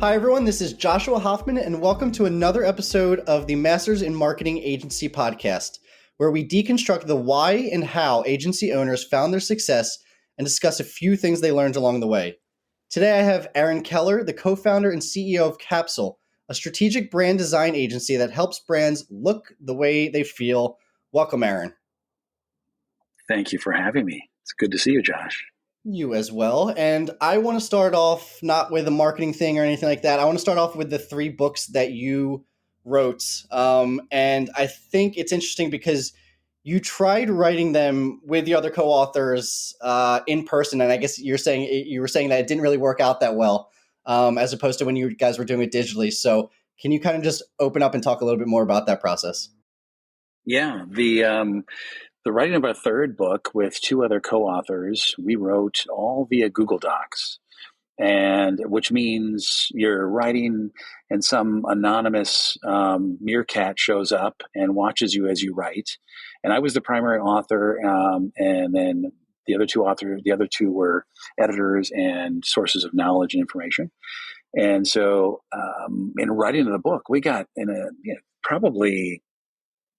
Hi, everyone. This is Joshua Hoffman, and welcome to another episode of the Masters in Marketing Agency podcast, where we deconstruct the why and how agency owners found their success and discuss a few things they learned along the way. Today, I have Aaron Keller, the co-founder and CEO of Capsule, a strategic brand design agency that helps brands look the way they feel. Welcome, Aaron. Thank you for having me. It's good to see you, Josh. You as well. And I want to start off not with a marketing thing or anything like that. I want to start off with the 3 books that you wrote. And I think it's interesting because you tried writing them with the other co-authors in person. And I guess you were saying that it didn't really work out that well, as opposed to when you guys were doing it digitally. So can you kind of just open up and talk a little bit more about that process? Yeah, the writing of our third book with 2 other co-authors, we wrote all via Google Docs, and which means you're writing and some anonymous meerkat shows up and watches you as you write. And I was the primary author, and then the other two were editors and sources of knowledge and information. And so, in writing the book, we got probably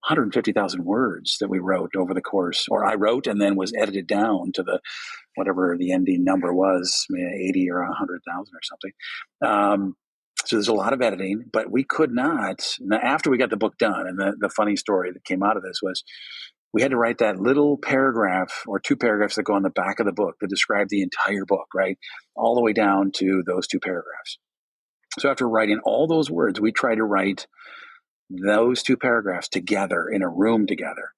150,000 words that we wrote over the course, or I wrote and then was edited down to whatever the ending number was, 80 or 100,000 or something. So there's a lot of editing, but we could not. Now, after we got the book done, and the funny story that came out of this was we had to write that little paragraph or 2 paragraphs that go on the back of the book that describe the entire book, right? All the way down to those 2 paragraphs. So after writing all those words, we tried to write those 2 paragraphs together in a room together.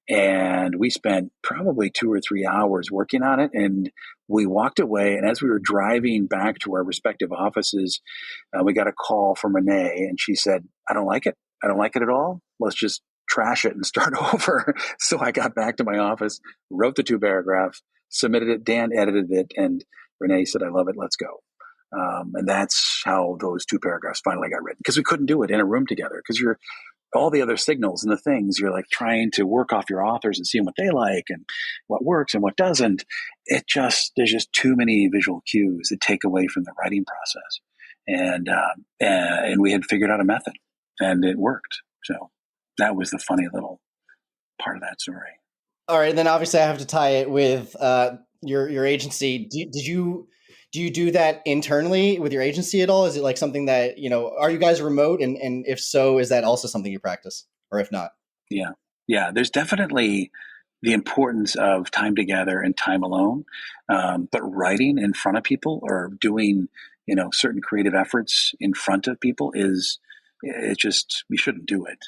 And we spent probably 2 or 3 hours working on it. And we walked away. And as we were driving back to our respective offices, we got a call from Renee. And she said, I don't like it. I don't like it at all. Let's just trash it and start over. So I got back to my office, wrote the 2 paragraphs, submitted it. Dan edited it. And Renee said, I love it. Let's go. And that's how those 2 paragraphs finally got written, because we couldn't do it in a room together, because all the other signals and the things, you're like trying to work off your authors and seeing what they like and what works and what doesn't. There's just too many visual cues that take away from the writing process. And we had figured out a method, and it worked. So that was the funny little part of that story. All right. And then obviously I have to tie it with your agency. Do you do that internally with your agency at all? Is it like something that, are you guys remote? And if so, is that also something you practice, or if not? Yeah. There's definitely the importance of time together and time alone. But writing in front of people or doing, certain creative efforts in front of people we shouldn't do it.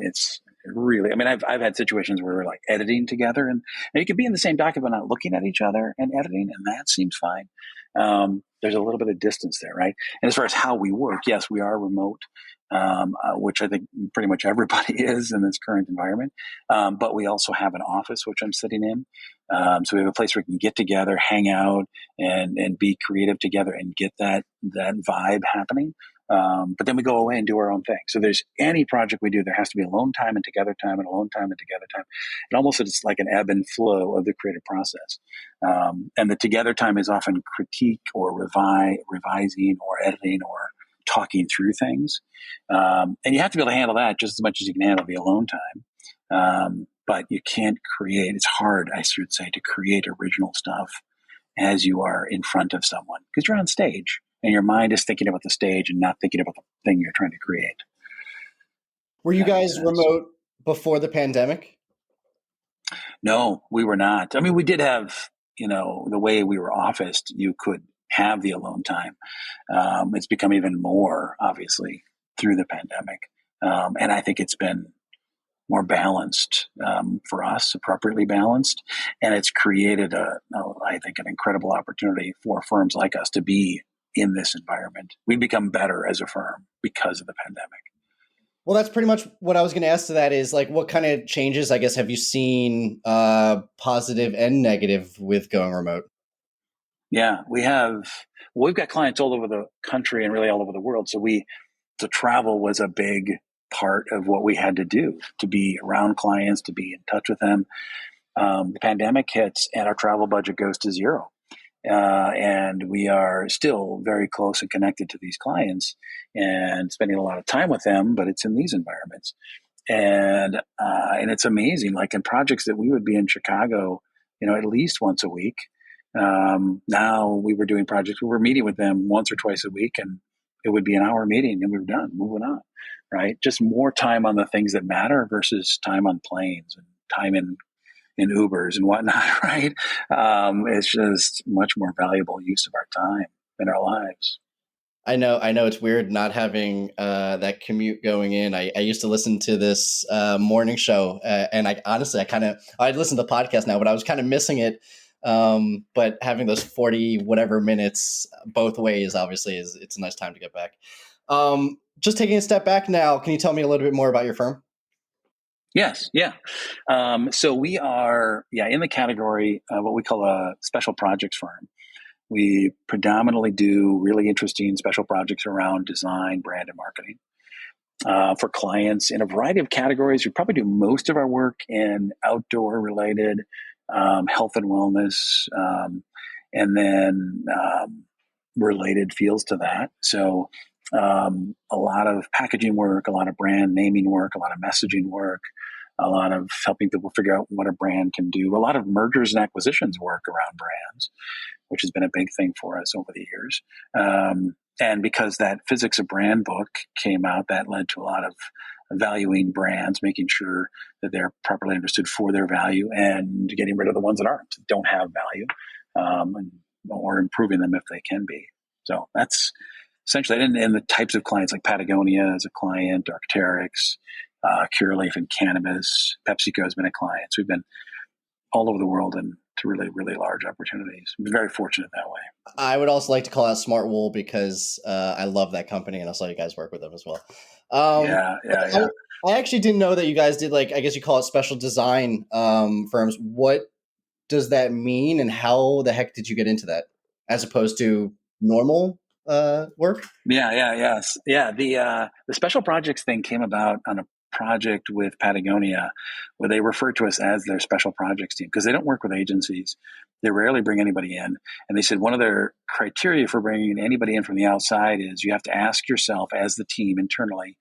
It's really, I've had situations where we're like editing together and you could be in the same document, not looking at each other and editing, and that seems fine. There's a little bit of distance there, right? And as far as how we work, yes, we are remote, which I think pretty much everybody is in this current environment. But we also have an office, which I'm sitting in. So we have a place where we can get together, hang out, and be creative together and get that vibe happening. But then we go away and do our own thing. So there's any project we do, there has to be alone time and together time and alone time and together time. And almost it's like an ebb and flow of the creative process. And the together time is often critique or revising or editing or talking through things. And you have to be able to handle that just as much as you can handle the alone time. But you can't it's hard, I should say, to create original stuff as you are in front of someone, because you're on stage. And your mind is thinking about the stage and not thinking about the thing you're trying to create. Were you guys remote before the pandemic? No, we were not. We did have, the way we were officed, you could have the alone time. It's become even more, obviously, through the pandemic. And I think it's been more balanced for us, appropriately balanced. And it's created, I think, an incredible opportunity for firms like us to be in this environment. We've become better as a firm because of the pandemic. Well, that's pretty much what I was going to ask to that is, like, what kind of changes, I guess, have you seen positive and negative with going remote? Yeah, we've got clients all over the country and really all over the world. So travel was a big part of what we had to do to be around clients, to be in touch with them. The pandemic hits and our travel budget goes to zero. And we are still very close and connected to these clients and spending a lot of time with them, but it's in these environments. And it's amazing. Like in projects that we would be in Chicago, at least once a week. Now we were doing projects. We were meeting with them once or twice a week, and it would be an hour meeting, and we were done, moving on. Right? Just more time on the things that matter versus time on planes and time in Ubers and whatnot. Right? It's just much more valuable use of our time in our lives. I know it's weird not having that commute going in. I used to listen to this morning show, and I honestly, I'd listen to the podcast now, but I was kind of missing it. But having those 40 whatever minutes both ways, obviously, it's a nice time to get back. Just taking a step back now, can you tell me a little bit more about your firm? Yes, yeah. So we are, in the category of what we call a special projects firm. We predominantly do really interesting special projects around design, brand, and marketing for clients in a variety of categories. We probably do most of our work in outdoor related health and wellness, and then related fields to that. So a lot of packaging work, a lot of brand naming work, a lot of messaging work, a lot of helping people figure out what a brand can do, a lot of mergers and acquisitions work around brands, which has been a big thing for us over the years. And because that Physics of Brand book came out, that led to a lot of valuing brands, making sure that they're properly understood for their value and getting rid of the ones that don't have value, or improving them if they can be. So that's essentially it. And the types of clients like Patagonia as a client, Arc'teryx, Curaleaf and Cannabis, PepsiCo has been a client. So we've been all over the world and to really, really large opportunities. I'm very fortunate that way. I would also like to call out Smart Wool because I love that company and I saw you guys work with them as well. Yeah, yeah, I, yeah. I actually didn't know that you guys did, like, I guess you call it special design firms. What does that mean, and how the heck did you get into that as opposed to normal work? Yes. Yeah. The special projects thing came about on a project with Patagonia where they refer to us as their special projects team because they don't work with agencies. They rarely bring anybody in. And they said one of their criteria for bringing anybody in from the outside is you have to ask yourself as the team internally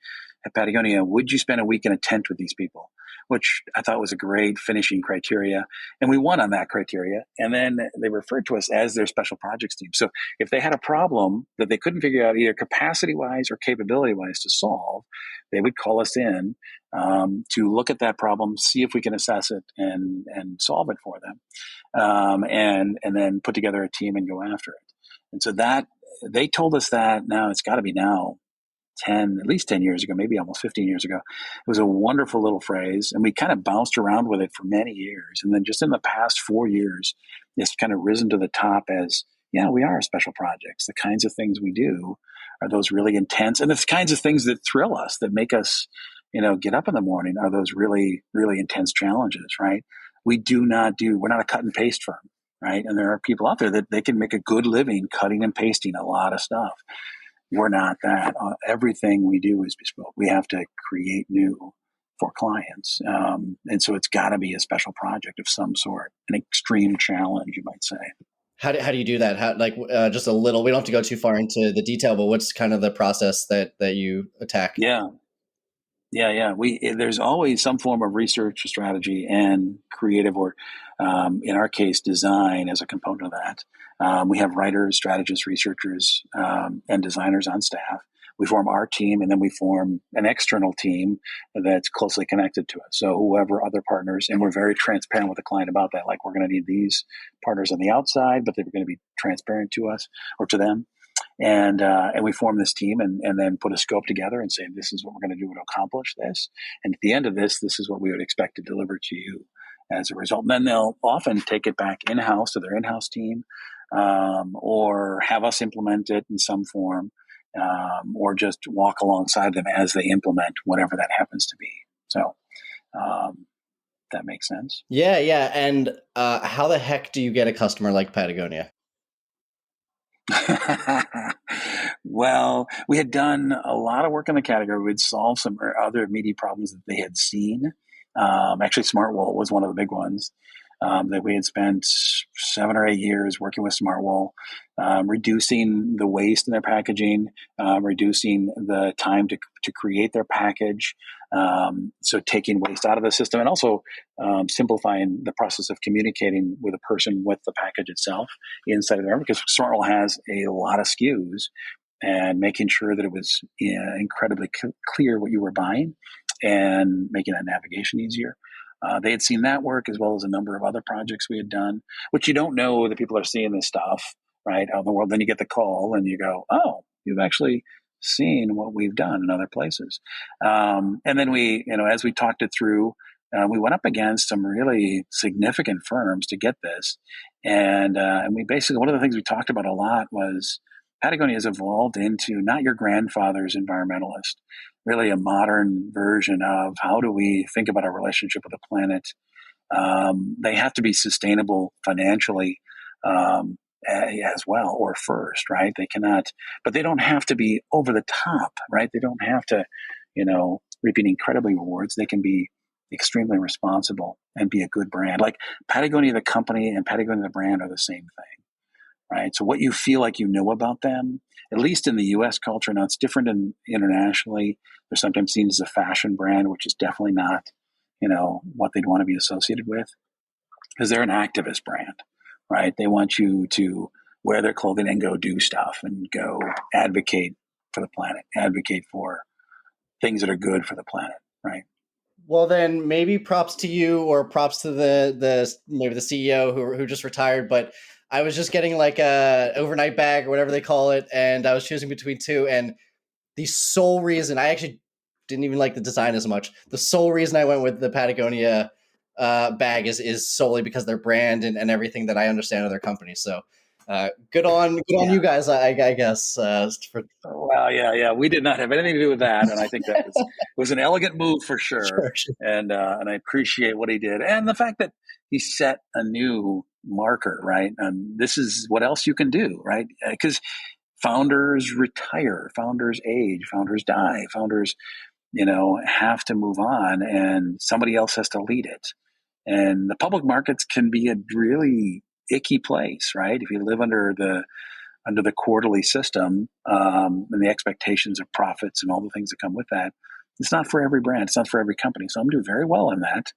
at Patagonia, would you spend a week in a tent with these people? Which I thought was a great finishing criteria. And we won on that criteria. And then they referred to us as their special projects team. So if they had a problem that they couldn't figure out either capacity wise or capability wise to solve, they would call us in to look at that problem, see if we can assess it and solve it for them, and then put together a team and go after it. And so that they told us that now it's got to be now at least 10 years ago, maybe almost 15 years ago. It was a wonderful little phrase, and we kind of bounced around with it for many years. And then just in the past 4 years, it's kind of risen to the top as, yeah, we are special projects. The kinds of things we do are those really intense, and the kinds of things that thrill us, that make us, get up in the morning are those really, really intense challenges, right? We're not a cut and paste firm, right? And there are people out there that they can make a good living cutting and pasting a lot of stuff. We're not that. Everything we do is bespoke. We have to create new for clients. And so it's got to be a special project of some sort, an extreme challenge, you might say. How do you do that? Just a little, we don't have to go too far into the detail, but what's kind of the process that you attack? Yeah. Yeah. There's always some form of research strategy and creative, or in our case, design as a component of that. We have writers, strategists, researchers, and designers on staff. We form our team, and then we form an external team that's closely connected to us. So whoever other partners, and we're very transparent with the client about that. Like, we're going to need these partners on the outside, but they're going to be transparent to us or to them. And we form this team and then put a scope together and say, this is what we're going to do to accomplish this. And at the end of this is what we would expect to deliver to you as a result. And then they'll often take it back in-house to their in-house team, or have us implement it in some form, or just walk alongside them as they implement whatever that happens to be. So that makes sense. Yeah, yeah. And how the heck do you get a customer like Patagonia? Well, we had done a lot of work in the category. We'd solved some other immediate problems that they had seen. Actually, Smart Wool was one of the big ones. that we had spent 7 or 8 years working with Smartwool, reducing the waste in their packaging, reducing the time to create their package. So taking waste out of the system, and also simplifying the process of communicating with a person with the package itself inside of there, because Smartwool has a lot of SKUs, and making sure that it was incredibly clear what you were buying and making that navigation easier. They had seen that work, as well as a number of other projects we had done, which you don't know that people are seeing this stuff right out in the world. Then you get the call and you go, oh, you've actually seen what we've done in other places. And then we, as we talked it through, we went up against some really significant firms to get this. And we basically, one of the things we talked about a lot was Patagonia has evolved into not your grandfather's environmentalist, really a modern version of how do we think about our relationship with the planet. They have to be sustainable financially as well, or first, right? They cannot, but they don't have to be over the top, right? They don't have to, reaping incredibly rewards. They can be extremely responsible and be a good brand. Like Patagonia, the company, and Patagonia, the brand, are the same thing. Right. So what you feel like you know about them, at least in the U.S. culture, now it's different internationally. They're sometimes seen as a fashion brand, which is definitely not, what they'd want to be associated with, because they're an activist brand, right? They want you to wear their clothing and go do stuff and go advocate for the planet, advocate for things that are good for the planet, right? Well, then maybe props to you, or props to the maybe the CEO who just retired. But I was just getting like a overnight bag or whatever they call it, and I was choosing between two. And the sole reason I actually didn't even like the design as much. The sole reason I went with the Patagonia bag is solely because their brand and everything that I understand of their company. So good on Yeah. you guys, I guess. For Well, yeah. We did not have anything to do with that, and I think that was an elegant move for sure. sure, sure. And I appreciate what he did, and the fact that he set a new marker, right? And this is what else you can do, right? Because founders retire, founders age, founders die, founders, have to move on, and somebody else has to lead it. And the public markets can be a really icky place, right? If you live under the quarterly system, and the expectations of profits and all the things that come with that, it's not for every brand. It's not for every company. So I'm doing very well in that.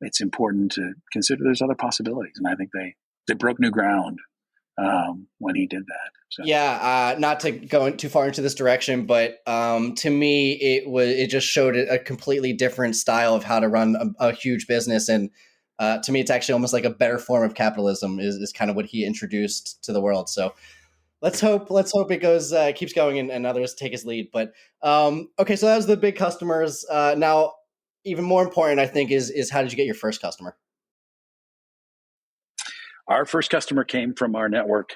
It's important to consider there's other possibilities, and I think they broke new ground when he did that. So. Yeah, not to go too far into this direction, but to me, it just showed a completely different style of how to run a huge business, and to me, it's actually almost like a better form of capitalism. Is kind of what he introduced to the world. So let's hope it goes keeps going, and others take his lead. But okay, so that was the big customers. Now, even more important, I think, is how did you get your first customer? Our first customer came from our network,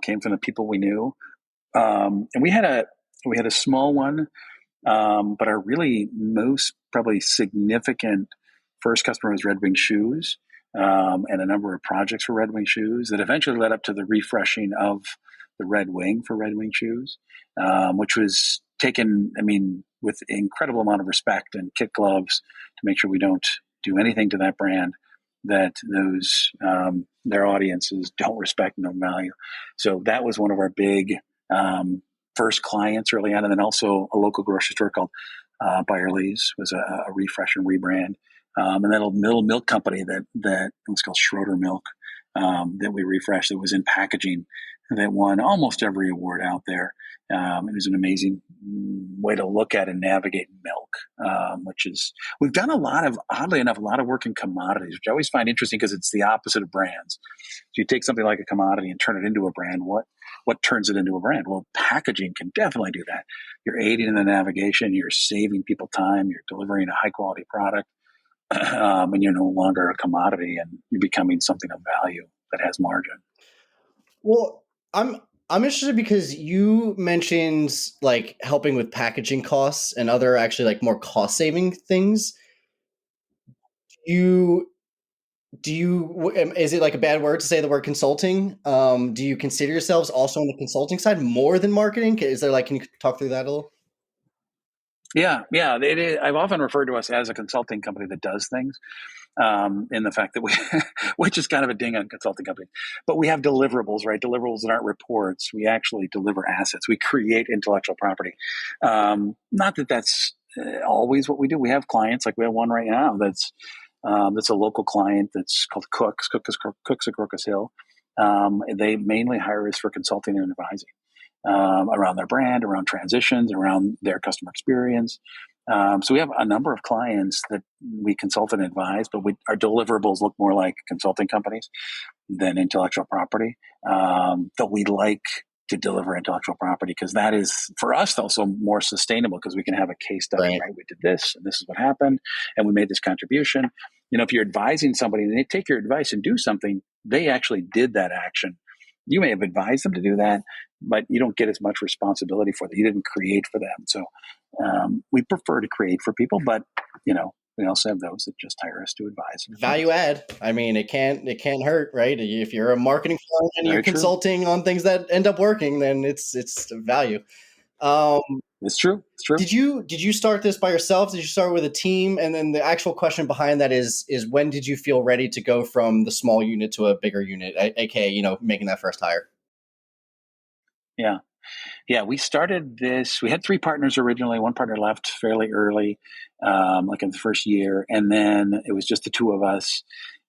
came from the people we knew, and we had a small one, but our really most probably significant first customer was Red Wing Shoes, and a number of projects for Red Wing Shoes that eventually led up to the refreshing of the Red Wing for Red Wing Shoes, which was taken, with incredible amount of respect and kit gloves to make sure we don't do anything to that brand that those their audiences don't respect and don't value. So that was one of our big first clients early on, and then also a local grocery store called Byerly's was a refresh and rebrand, and then a little milk company that was called Schroeder Milk, that we refreshed, that was in packaging, that won almost every award out there. It was an amazing way to look at and navigate milk, which is, we've done oddly enough, a lot of work in commodities, which I always find interesting because it's the opposite of brands. So you take something like a commodity and turn it into a brand. What turns it into a brand? Well, packaging can definitely do that. You're aiding in the navigation, you're saving people time, you're delivering a high quality product, and you're no longer a commodity, and you're becoming something of value that has margin. Well, I'm interested because you mentioned like helping with packaging costs and other actually like more cost saving things. You is it like a bad word to say the word consulting? Do you consider yourselves also on the consulting side more than marketing? Is there like, can you talk through that a little? Yeah, yeah. I've often referred to us as a consulting company that does things. In the fact that we, which is kind of a ding on consulting companies, but we have deliverables, right? Deliverables that aren't reports. We actually deliver assets. We create intellectual property. Not that that's always what we do. We have clients, like we have one right now that's a local client that's called Cooks at Crocus Hill. They mainly hire us for consulting and advising around their brand, around transitions, around their customer experience. So we have a number of clients that we consult and advise, but our deliverables look more like consulting companies than intellectual property. But we like to deliver intellectual property because that is, for us, also more sustainable because we can have a case study, Right. right? We did this and this is what happened and we made this contribution. If you're advising somebody and they take your advice and do something, they actually did that action. You may have advised them to do that, but you don't get as much responsibility for that. You didn't create for them. So we prefer to create for people, but we also have those that just hire us to advise for Value things. add. I mean, it can't hurt, right? If you're a marketing firm and you're Very true. consulting on things that end up working, then it's value. Um, It's true. It's true. did you start this by yourself? Did you start with a team? And then the actual question behind that is when did you feel ready to go from the small unit to a bigger unit, aka making that first hire? Yeah. Yeah, we started this. We had three partners originally. One partner left fairly early, like in the first year, and then it was just the two of us.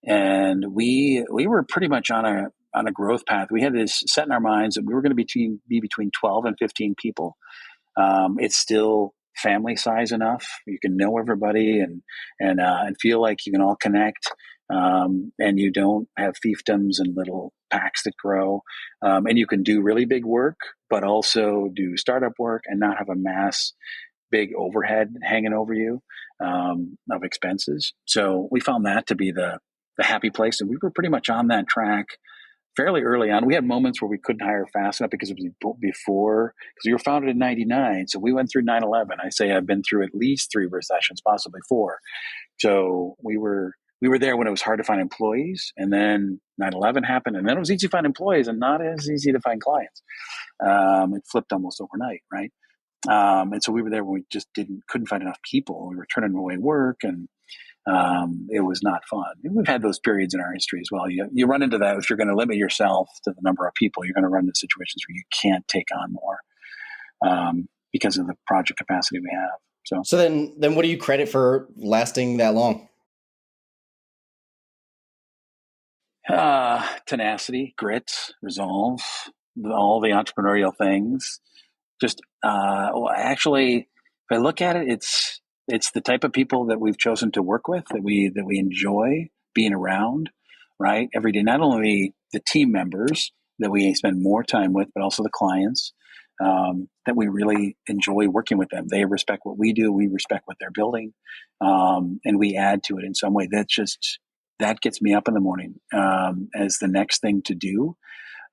And we were pretty much on a growth path. We had this set in our minds that we were going to be between 12 and 15 people. It's still family size enough. You can know everybody and feel like you can all connect. And you don't have fiefdoms and little packs that grow. And you can do really big work, but also do startup work and not have a mass big overhead hanging over you of expenses. So we found that to be the happy place, and we were pretty much on that track fairly early on. We had moments where we couldn't hire fast enough because it was before, because we were founded in 99. So we went through 9/11. I say I've been through at least three recessions, possibly four. So we were there when it was hard to find employees. And then 9/11 happened. And then it was easy to find employees and not as easy to find clients. It flipped almost overnight, right? And so we were there when we just couldn't find enough people. We were turning away work, and it was not fun. We've had those periods in our history as well. You run into that if you're going to limit yourself to the number of people. You're going to run into situations where you can't take on more because of the project capacity we have. So So then what do you credit for lasting that long? tenacity, grit, resolve, all the entrepreneurial things. Just well, actually, if I look at it, it's the type of people that we've chosen to work with that we enjoy being around, right? Every day, not only the team members that we spend more time with, but also the clients that we really enjoy working with them. They respect what we do, we respect what they're building, and we add to it in some way. That gets me up in the morning as the next thing to do.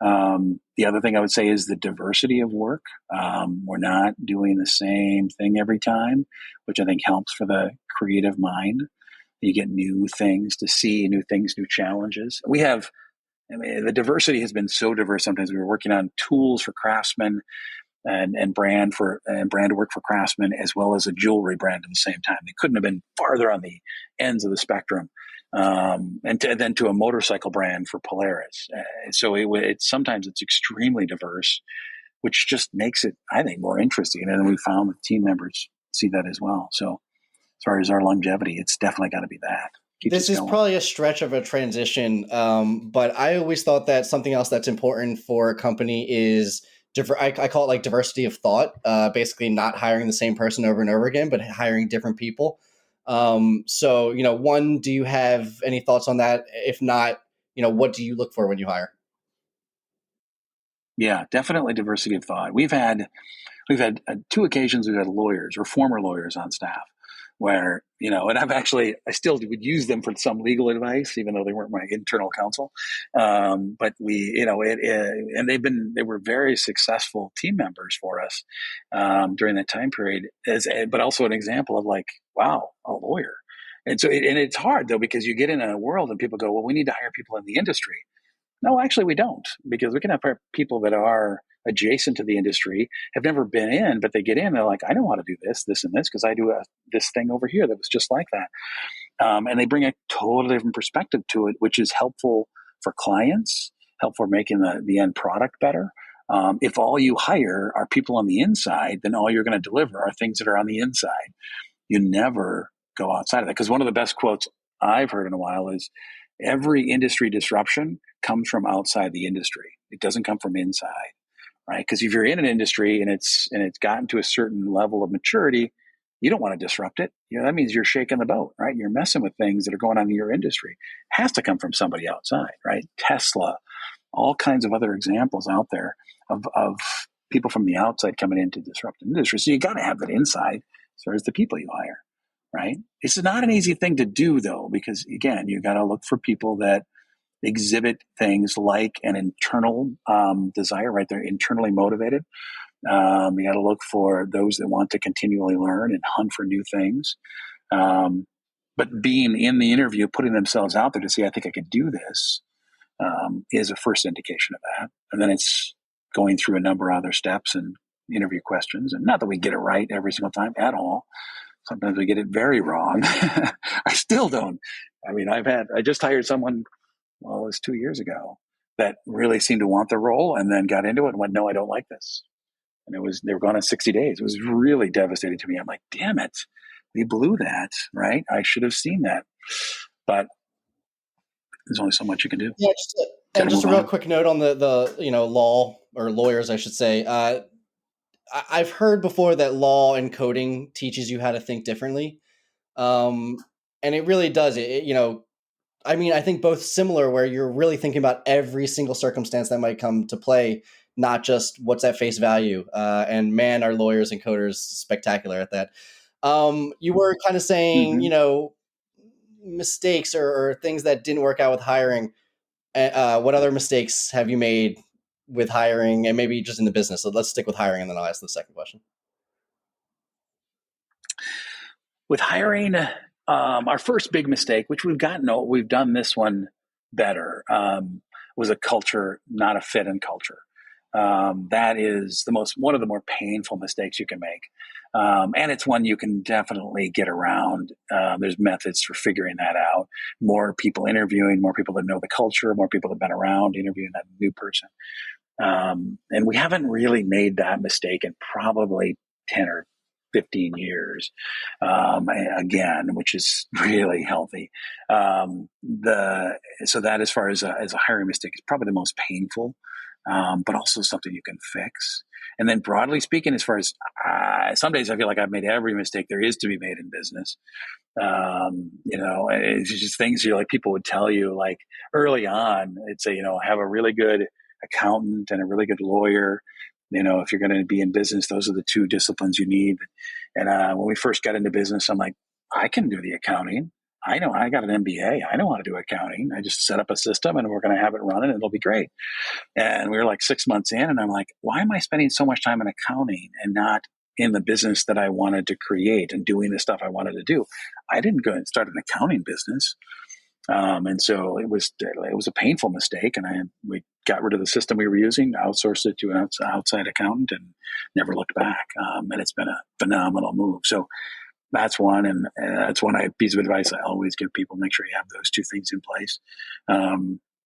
The other thing I would say is the diversity of work. We're not doing the same thing every time, which I think helps for the creative mind. You get new things to see, new things, new challenges. I mean, the diversity has been so diverse. Sometimes we were working on tools for craftsmen and brand work for craftsmen, as well as a jewelry brand at the same time. They couldn't have been farther on the ends of the spectrum. Then to a motorcycle brand for Polaris. So sometimes it's extremely diverse, which just makes it, I think, more interesting. And we found that team members see that as well. So as far as our longevity, it's definitely got to be that. Keeps This us is going. probably a stretch of a transition, but I always thought that something else that's important for a company is I call it like diversity of thought. Basically, not hiring the same person over and over again, but hiring different people. So, one, do you have any thoughts on that? If not, what do you look for when you hire? Yeah, definitely diversity of thought. We've had two occasions we've had lawyers or former lawyers on staff where, and I still would use them for some legal advice, even though they weren't my internal counsel. But and they were very successful team members for us during that time period, but also an example of like, wow, a lawyer. And so, and it's hard though, because you get in a world and people go, well, we need to hire people in the industry. No, actually, we don't, because we can have people that are adjacent to the industry, have never been in, but they get in. They're like, I know how to do this, this, and this because I do this thing over here that was just like that. And they bring a totally different perspective to it, which is helpful for clients, helpful for making the end product better. If all you hire are people on the inside, then all you're going to deliver are things that are on the inside. You never go outside of that. Because one of the best quotes I've heard in a while is every industry disruption comes from outside the industry. It doesn't come from inside, right? Because if you're in an industry and it's gotten to a certain level of maturity, you don't want to disrupt it. That means you're shaking the boat, right? You're messing with things that are going on in your industry. It has to come from somebody outside, right? Tesla, all kinds of other examples out there of people from the outside coming in to disrupt the industry. So you got to have that inside as far as the people you hire, right? It's not an easy thing to do, though, because again, you got to look for people that exhibit things like an internal desire, right? They're internally motivated. You got to look for those that want to continually learn and hunt for new things. But being in the interview, putting themselves out there to say, I think I could do this, is a first indication of that. And then it's going through a number of other steps and interview questions. And not that we get it right every single time at all. Sometimes we get it very wrong. I still don't. I mean, I just hired someone, well, it was 2 years ago, that really seemed to want the role and then got into it and went, no, I don't like this. And they were gone in 60 days. It was really devastating to me. I'm like, damn it, we blew that, right? I should have seen that. But there's only so much you can do. Yeah, Got and to just move a real on. quick note on the law or lawyers, I should say. I've heard before that law and coding teaches you how to think differently, um, and it really does. I mean, I think both similar, where you're really thinking about every single circumstance that might come to play, not just what's at face value. And man, our lawyers and coders spectacular at that. You were kind of saying, Mm-hmm. mistakes or things that didn't work out with hiring. What other mistakes have you made with hiring and maybe just in the business? So let's stick with hiring and then I'll ask the second question. With hiring, our first big mistake, which we've done this one better, was a culture, not a fit in culture. That is one of the more painful mistakes you can make. And it's one you can definitely get around. There's methods for figuring that out. More people interviewing, more people that know the culture, more people that have been around interviewing that new person. And we haven't really made that mistake in probably 10 or 15 years, again, which is really healthy. So that, as far as a hiring mistake, is probably the most painful, but also something you can fix. And then, broadly speaking, as far as some days I feel like I've made every mistake there is to be made in business. It's just things like people would tell you, like early on, they'd say, have a really good accountant and a really good lawyer. If you're going to be in business, those are the two disciplines you need. And when we first got into business, I'm like, I can do the accounting. I know I got an MBA. I know how to do accounting. I just set up a system and we're going to have it running and it'll be great. And we were like 6 months in and I'm like, why am I spending so much time in accounting and not in the business that I wanted to create and doing the stuff I wanted to do? I didn't go and start an accounting business. And so it was a painful mistake, and we got rid of the system we were using, outsourced it to an outside accountant, and never looked back. And it's been a phenomenal move. So that's one, and that's one piece of advice I always give people: make sure you have those two things in place.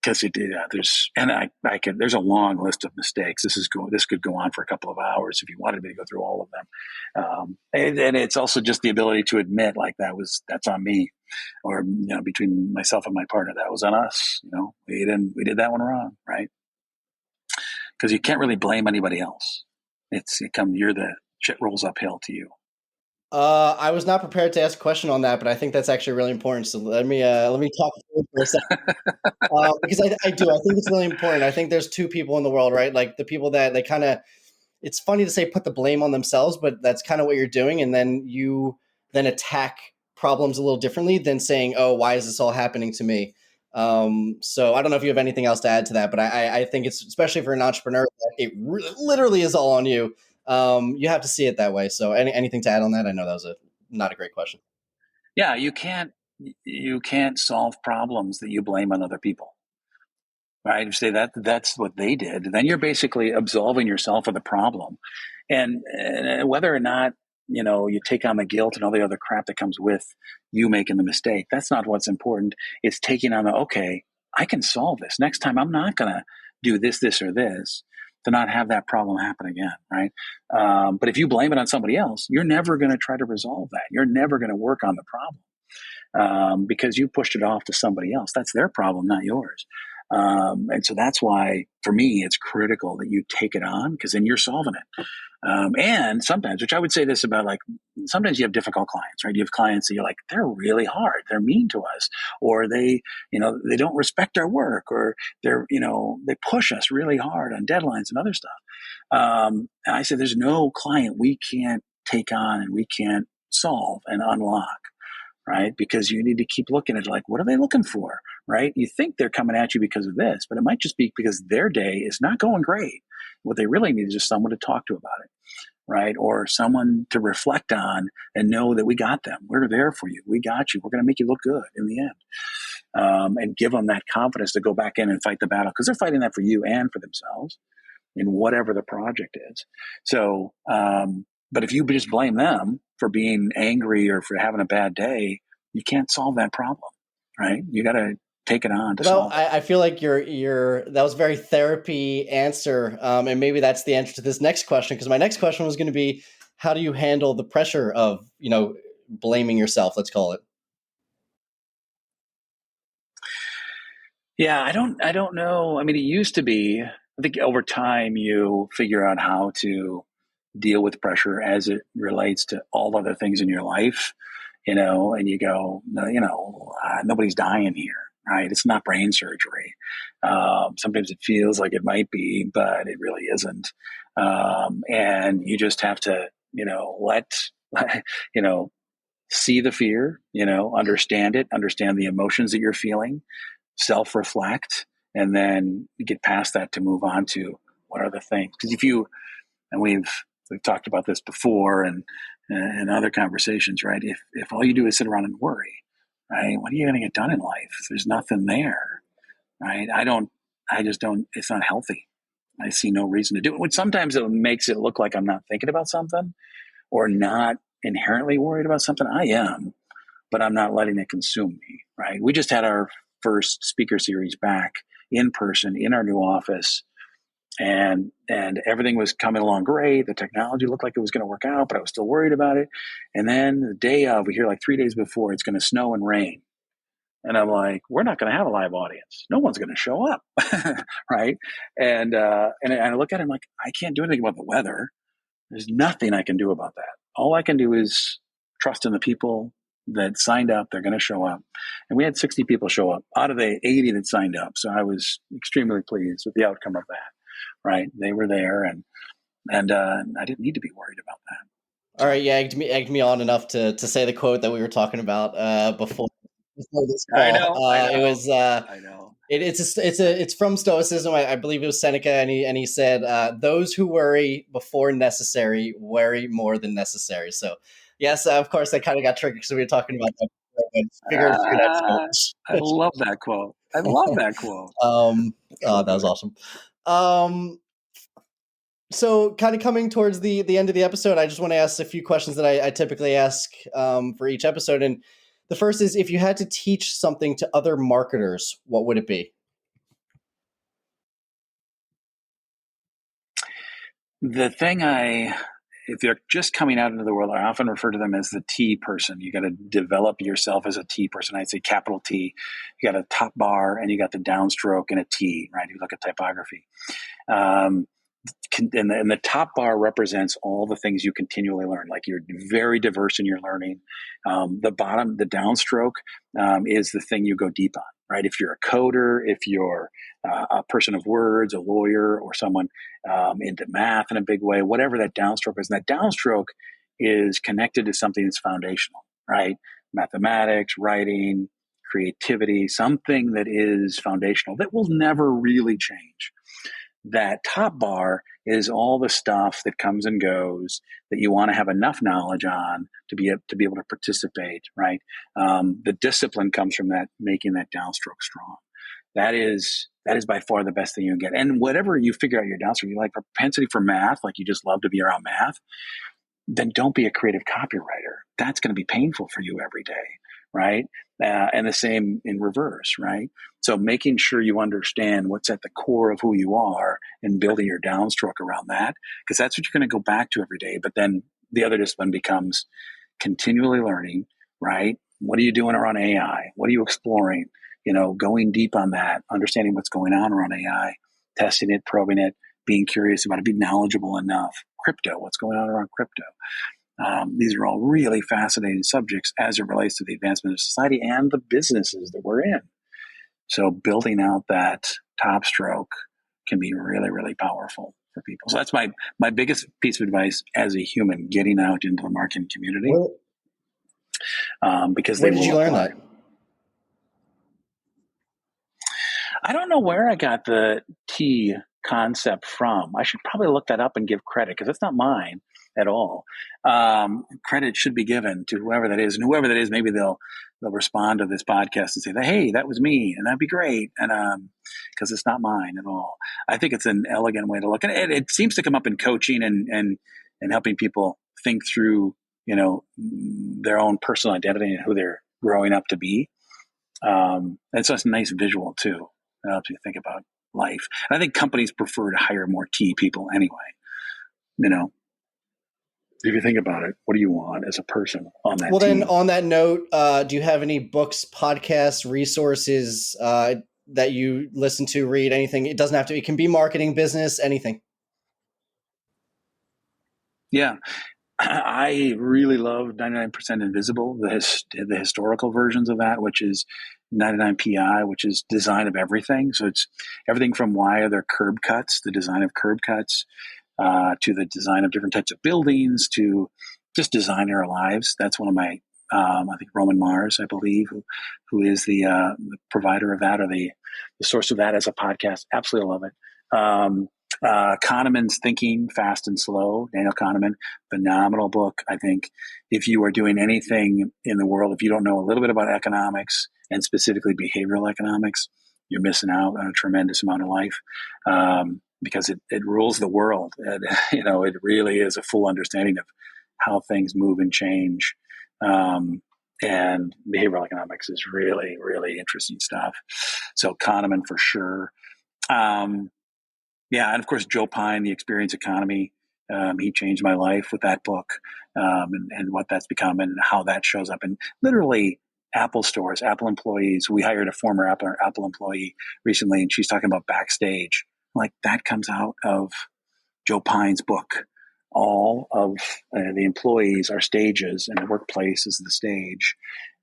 Because there's a long list of mistakes. This could go on for a couple of hours if you wanted me to go through all of them. And it's also just the ability to admit, like, that's on me, or between myself and my partner, that was on us. We did that one wrong, right? Because you can't really blame anybody else. You're the shit rolls uphill to you. I was not prepared to ask a question on that, but I think that's actually really important. So let me talk through it for a second. Because I do. I think it's really important. I think there's two people in the world, right? Like the people that they kind of, it's funny to say put the blame on themselves, but that's kind of what you're doing. And then you then attack problems a little differently than saying, oh, why is this all happening to me? So I don't know if you have anything else to add to that, but I think it's, especially for an entrepreneur, literally is all on you. You have to see it that way. So anything to add on that? I know that was not a great question. Yeah, you can't solve problems that you blame on other people. right? Say that's what they did. Then you're basically absolving yourself of the problem, and whether or not you take on the guilt and all the other crap that comes with you making the mistake. That's not what's important. It's taking on the okay. I can solve this next time. I'm not going to do this, or this to not have that problem happen again, right? But if you blame it on somebody else, you're never going to try to resolve that. You're never going to work on the problem because you pushed it off to somebody else. That's their problem, not yours. And so that's why, for me, it's critical that you take it on because then you're solving it. And sometimes, which I would say this about, like, sometimes you have difficult clients, right? You have clients that you're like, they're really hard, they're mean to us, or they don't respect our work, or they push us really hard on deadlines and other stuff. And I said, there's no client we can't take on and we can't solve and unlock, right? Because you need to keep looking at, like, what are they looking for, right? You think they're coming at you because of this, but it might just be because their day is not going great. What they really need is just someone to talk to about it, right? Or someone to reflect on and know that we got them. We're there for you. We got you. We're going to make you look good in the end. And give them that confidence to go back in and fight the battle, because they're fighting that for you and for themselves in whatever the project is. So, but if you just blame them for being angry or for having a bad day, you can't solve that problem, right? You got to take it on to Well, solve it. I feel like your that was a very therapy answer, and maybe that's the answer to this next question. Because my next question was going to be, how do you handle the pressure of blaming yourself? Let's call it. Yeah, I don't know. I mean, it used to be, I think over time you figure out how to deal with pressure as it relates to all other things in your life, and you go, no, nobody's dying here, right? It's not brain surgery. Sometimes it feels like it might be, but it really isn't. And you just have to, let, you know, see the fear, understand it, understand the emotions that you're feeling, self reflect, and then get past that to move on to what are the things. Because and we've talked about this before and other conversations, right? If all you do is sit around and worry, right, what are you going to get done in life if there's nothing there, right? I just don't. It's not healthy. I see no reason to do it. Which sometimes it makes it look like I'm not thinking about something or not inherently worried about something. I am, but I'm not letting it consume me, right? We just had our first speaker series back in person in our new office, and everything was coming along great. The technology looked like it was going to work out, but I was still worried about it. And then the day of, we hear like 3 days before, it's going to snow and rain. And I'm like, we're not going to have a live audience. No one's going to show up, right? And I look at it, I'm like, I can't do anything about the weather. There's nothing I can do about that. All I can do is trust in the people that signed up. They're going to show up. And we had 60 people show up out of the 80 that signed up. So I was extremely pleased with the outcome of that, right? They were there, and I didn't need to be worried about that. All So right, yeah, egged me on enough to say the quote that we were talking about before this I call. know, I It know, was I know. it's from Stoicism. I believe it was Seneca, and he said, "Those who worry before necessary worry more than necessary." So, yes, of course, I kind of got tricky because we were talking about that before, but figured Ah, I that's love that quote. I love that quote. So that was good. awesome. Um, so, kind of coming towards the end of the episode, I just want to ask a few questions that I typically ask for each episode. And the first is, if you had to teach something to other marketers, what would it be? The thing if they're just coming out into the world, I often refer to them as the T person. You got to develop yourself as a T person. I'd say capital T. You got a top bar and you got the downstroke and a T, right? You look at typography. Um, and the top bar represents all the things you continually learn. Like, you're very diverse in your learning. The bottom, the downstroke, is the thing you go deep on, right? If you're a coder, if you're a person of words, a lawyer, or someone into math in a big way, whatever that downstroke is. And that downstroke is connected to something that's foundational, right? Mathematics, writing, creativity, something that is foundational that will never really change. That top bar is all the stuff that comes and goes that you want to have enough knowledge on to be able to participate, right? The discipline comes from that, making that downstroke strong. that is by far the best thing you can get. And whatever you figure out your downstroke, you like propensity for math, like you just love to be around math, then don't be a creative copywriter. That's going to be painful for you every day, right? And the same in reverse, right? So making sure you understand what's at the core of who you are and building your downstroke around that, because that's what you're going to go back to every day. But then the other discipline becomes continually learning, right? What are you doing around AI? What are you exploring? Going deep on that, understanding what's going on around AI, testing it, probing it, being curious about it, being knowledgeable enough. Crypto, what's going on around crypto? These are all really fascinating subjects as it relates to the advancement of society and the businesses that we're in. So building out that top stroke can be really, really powerful for people. So that's my biggest piece of advice as a human, getting out into the marketing community, because Where they did will you learn apply. that? I don't know where I got the T concept from. I should probably look that up and give credit, because it's not mine at all. Credit should be given to whoever that is, and whoever that is, maybe they'll respond to this podcast and say, "Hey, that was me," and that'd be great. And because it's not mine at all, I think it's an elegant way to look at it. It seems to come up in coaching and helping people think through, their own personal identity and who they're growing up to be. And so it's a nice visual too. It helps you think about life. And I think companies prefer to hire more T people anyway. If you think about it, what do you want as a person on that Well, then team? on that note, do you have any books, podcasts, resources that you listen to, read, anything? It doesn't have to, it can be marketing, business, anything. Yeah. I really love 99% Invisible, the historical versions of that, which is 99PI, which is design of everything. So it's everything from why are there curb cuts, the design of curb cuts, to the design of different types of buildings, to just design our lives. That's one of my, I think Roman Mars, I believe, who is the provider of that, or the source of that as a podcast. Absolutely love it. Kahneman's Thinking Fast and Slow, Daniel Kahneman, phenomenal book. I think if you are doing anything in the world, if you don't know a little bit about economics and specifically behavioral economics, you're missing out on a tremendous amount of life. Because it rules the world. And, it really is a full understanding of how things move and change. And behavioral economics is really, really interesting stuff. So Kahneman for sure. Yeah, and of course, Joe Pine, The Experience Economy. He changed my life with that book, and what that's become and how that shows up. And literally, Apple stores, Apple employees. We hired a former Apple employee recently, and she's talking about backstage. Like that comes out of Joe Pine's book. All of the employees are stages, and the workplace is the stage,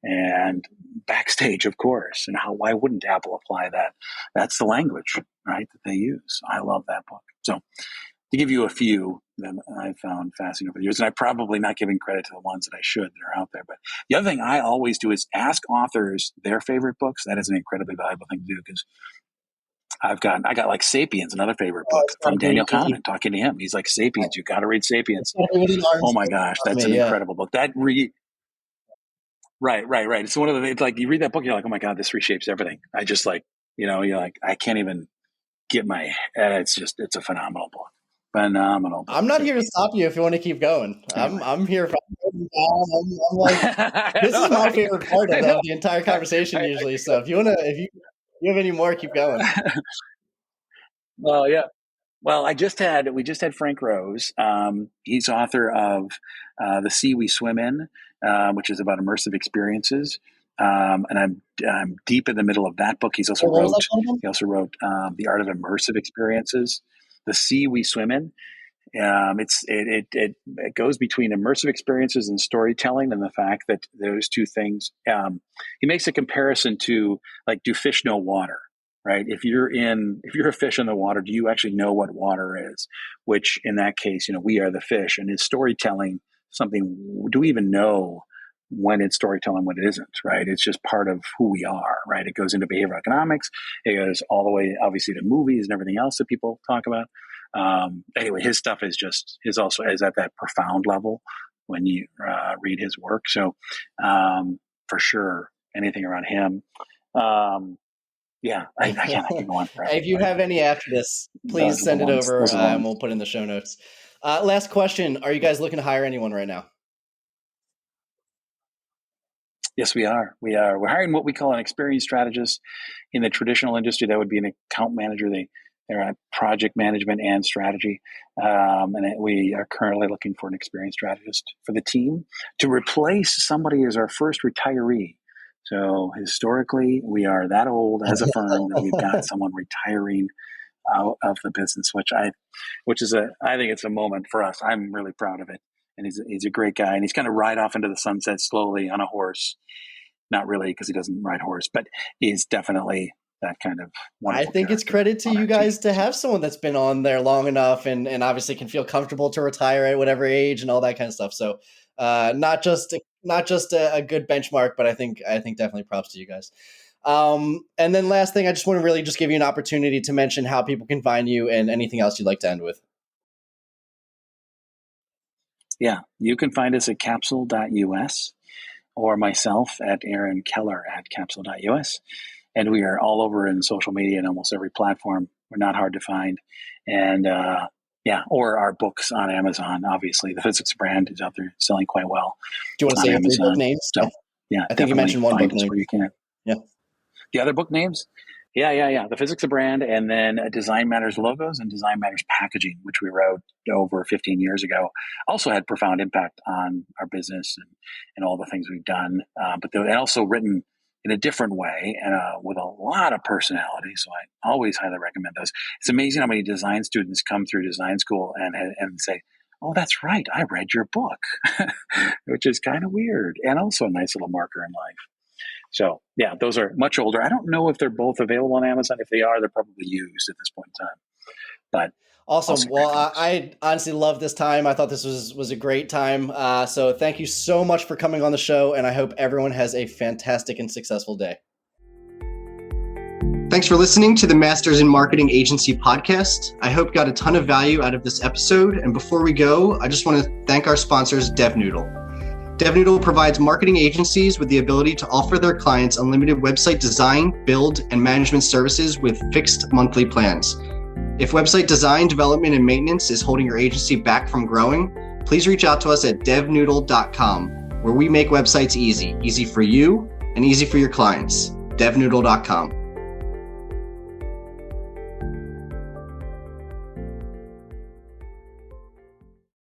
and backstage, of course. And why wouldn't Apple apply that? That's the language, right, that they use. I love that book. So to give you a few that I found fascinating over the years, and I'm probably not giving credit to the ones that I should that are out there. But the other thing I always do is ask authors their favorite books. That is an incredibly valuable thing to do, because I got like Sapiens, another favorite Oh, book it's from gotta Daniel be, Kahneman, talking to him. He's like, Sapiens, you got to read it's Sapiens. gotta be within Oh arm's my length gosh, of that's me, an yeah. incredible book. Right. It's one of the, it's like you read that book, you're like, oh my God, this reshapes everything. I just like, you're like, I can't even get it's a phenomenal book. Phenomenal book. I'm not here to stop you if you want to keep going. Anyway. I'm here. I'm like, this is my favorite part I of know. the entire conversation I usually. think So if you have any more, keep going. well, yeah. Well, we just had Frank Rose. He's author of The Sea We Swim In, which is about immersive experiences. And I'm deep in the middle of that book. What was that called again? He also wrote The Art of Immersive Experiences, The Sea We Swim In. It goes between immersive experiences and storytelling, and the fact that those two things. He makes a comparison to, like, do fish know water? Right? If you're a fish in the water, do you actually know what water is? Which in that case, we are the fish. And is storytelling something? Do we even know when it's storytelling, when it isn't? Right? It's just part of who we are. Right? It goes into behavioral economics. It goes all the way, obviously, to movies and everything else that people talk about. Anyway, his stuff is also at that profound level when you read his work. So for sure, anything around him. Yeah, I can go on forever. If you have any after this, please Those are the send it ones. over Those are the and ones. we'll put in the show notes. Last question. Are you guys looking to hire anyone right now? Yes, we are. We're hiring what we call an experienced strategist. In the traditional industry, that would be an account manager. They're at project management and strategy. We are currently looking for an experienced strategist for the team to replace somebody as our first retiree. So historically, we are that old as a firm that we've got someone retiring out of the business, I think it's a moment for us. I'm really proud of it. And he's a great guy, and he's going to ride off into the sunset slowly on a horse. Not really, because he doesn't ride horse, but he's definitely that kind of I wonderful think it's character credit to on you our team. guys to have someone that's been on there long enough and obviously can feel comfortable to retire at whatever age and all that kind of stuff. So not just a good benchmark, but I think definitely props to you guys. And then last thing, I just want to really just give you an opportunity to mention how people can find you and anything else you'd like to end with. Yeah, you can find us at capsule.us or myself at Aaron Keller at capsule.us. And we are all over in social media and almost every platform. We're not hard to find. And or our books on Amazon. Obviously, the Physics brand is out there selling quite well Do you want to on say your three book Amazon. names? So, yeah, I think you definitely mentioned one find book us name. where you can. Yeah. The other book names? Yeah. The Physics of Brand, and then Design Matters Logos and Design Matters Packaging, which we wrote over 15 years ago, also had profound impact on our business and all the things we've done. But they're also written in a different way and with a lot of personality. So I always highly recommend those. It's amazing how many design students come through design school and say, "Oh, that's right, I read your book," which is kind of weird and also a nice little marker in life. So yeah, those are much older. I don't know if they're both available on Amazon. If they are, they're probably used at this point in time. But Awesome. also great Well, books. I honestly love this time. I thought this was a great time. So thank you so much for coming on the show, and I hope everyone has a fantastic and successful day. Thanks for listening to the Masters in Marketing Agency podcast. I hope you got a ton of value out of this episode. And before we go, I just want to thank our sponsors, DevNoodle. DevNoodle provides marketing agencies with the ability to offer their clients unlimited website design, build, and management services with fixed monthly plans. If website design, development, and maintenance is holding your agency back from growing, please reach out to us at devnoodle.com, where we make websites easy for you and easy for your clients. devnoodle.com.